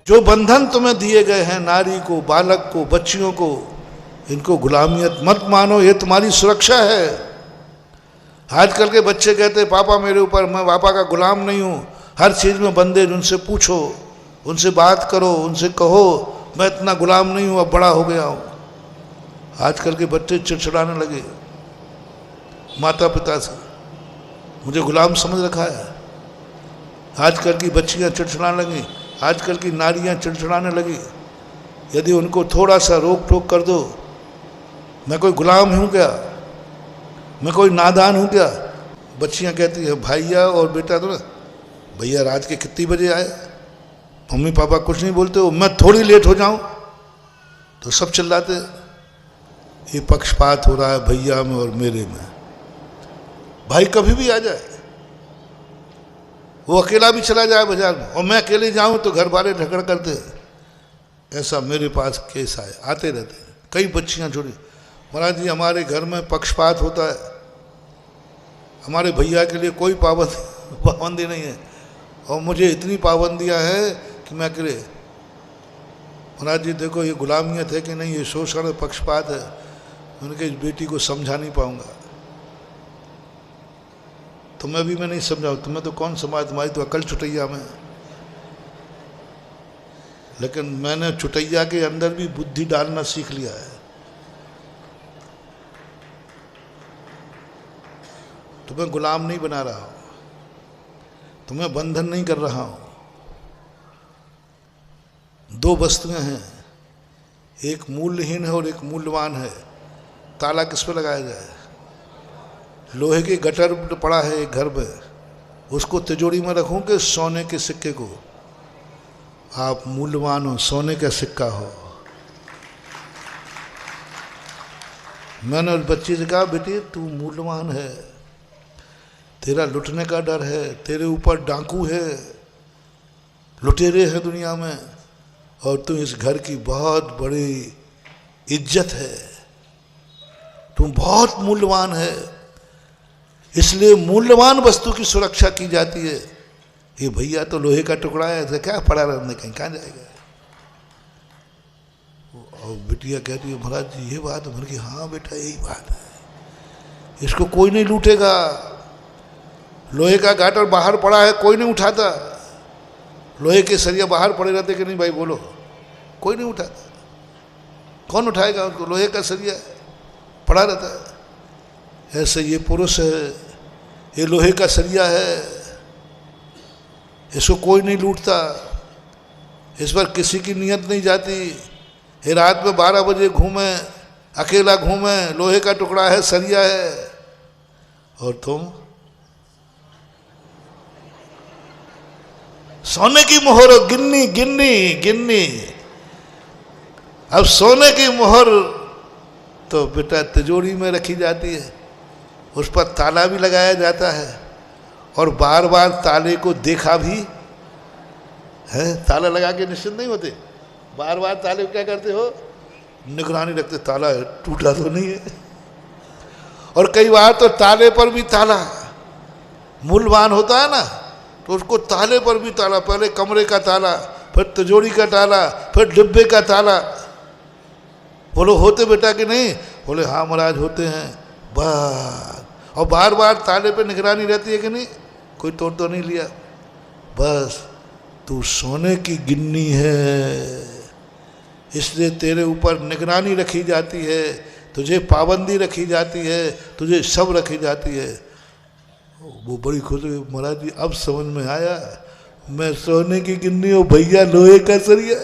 जो बंधन तुम्हें दिए गए हैं, नारी को, बालक को, बच्चियों को, इनको गुलामियत मत मानो, ये तुम्हारी सुरक्षा है। आजकल के बच्चे कहते हैं पापा मेरे ऊपर, मैं पापा का गुलाम नहीं हूँ, हर चीज़ में बंदे, उनसे पूछो, उनसे बात करो, उनसे कहो मैं इतना गुलाम नहीं हूँ, अब बड़ा हो गया हूँ। आजकल के बच्चे चिड़चिड़ाने लगे माता पिता से, मुझे गुलाम समझ रखा है। आजकल की बच्चियाँ चिड़चिड़ाने लगी, आजकल की नारियाँ चिड़चिड़ाने लगी। यदि उनको थोड़ा सा रोक टोक कर दो, मैं कोई गुलाम हूँ क्या, मैं कोई नादान हूँ क्या? बच्चियाँ कहती हैं भैया और बेटा तो ना, भैया रात के कितनी बजे आए, मम्मी पापा कुछ नहीं बोलते हो, मैं थोड़ी लेट हो जाऊँ तो सब चिल्लाते, ये पक्षपात हो रहा है भैया में और मेरे में। भाई कभी भी आ जाए, वो अकेला भी चला जाए बाजार में और मैं अकेले जाऊं तो घर वाले झगड़ करते। ऐसा मेरे पास केस आते रहते हैं। कई बच्चियां जुड़ी, महाराज जी हमारे घर में पक्षपात होता है, हमारे भैया के लिए कोई पाबंदी नहीं है और मुझे इतनी पाबंदियां हैं कि मैं अकेले। महाराज जी देखो ये गुलामियत है कि नहीं, ये शोषण पक्षपात है। उनके बेटी को समझा नहीं पाऊंगा, तुम्हें भी मैं नहीं समझाऊँ, तुम्हें तो कौन समझाए, तुम्हारी तो अकल चुटैया में। लेकिन मैंने चुटैया के अंदर भी बुद्धि डालना सीख लिया है। तुम्हें गुलाम नहीं बना रहा हूँ, तुम्हें बंधन नहीं कर रहा हूँ। दो वस्तुएं हैं, एक मूल्यहीन है और एक मूल्यवान है। ताला किस पे लगाया जाए? लोहे के गटर पड़ा है एक घर में, उसको तिजोरी में रखूं कि सोने के सिक्के को? आप मूल्यवान हो, सोने का सिक्का हो। मैंने उस बच्ची से कहा बेटी तू मूल्यवान है, तेरा लुटने का डर है, तेरे ऊपर डाकू है, लुटेरे हैं दुनिया में, और तू इस घर की बहुत बड़ी इज्जत है, तू बहुत मूल्यवान है, इसलिए मूल्यवान वस्तु की सुरक्षा की जाती है। ये भैया तो लोहे का टुकड़ा है, ऐसे क्या पड़ा रहने, कहीं कहाँ जाएगा? और बिटिया कहती है महाराज जी ये बात है। कि हाँ बेटा यही बात है, इसको कोई नहीं लूटेगा। लोहे का गाटर बाहर पड़ा है, कोई नहीं उठाता। लोहे के सरिया बाहर पड़े रहते कि नहीं भाई बोलो, कोई नहीं उठाता। कौन उठाएगा उनको? लोहे का सरिया पड़ा रहता है। ऐसे ये पुरुष है, ये लोहे का सरिया है, इसको कोई नहीं लूटता, इस पर किसी की नियत नहीं जाती। ये रात में 12 बजे घूमे, अकेला घूमे, लोहे का टुकड़ा है, सरिया है। और तुम सोने की मोहर गिन्नी गिन्नी गिन्नी। अब सोने की मोहर तो बेटा तिजोरी में रखी जाती है, उस पर ताला भी लगाया जाता है और बार बार ताले को देखा भी है। ताला लगा के निश्चिंत नहीं होते, बार बार ताले को क्या करते हो? निगरानी रखते, ताला टूटा तो नहीं है। और कई बार तो ताले पर भी ताला, मूल्यवान होता है ना, तो उसको ताले पर भी ताला, पहले कमरे का ताला, फिर तिजोरी का ताला, फिर डिब्बे का ताला। बोलो होते बेटा कि नहीं? बोले हाँ महाराज होते हैं। बस, और बार बार ताले पे निगरानी रहती है कि नहीं, कोई तोड़ तो नहीं लिया। बस तू सोने की गिन्नी है, इसलिए तेरे ऊपर निगरानी रखी जाती है, तुझे पाबंदी रखी जाती है, तुझे सब रखी जाती है। वो बड़ी खुश हुई, महाराज जी अब समझ में आया, मैं सोने की गिन्नी हूँ, भैया लोहे का सरिया।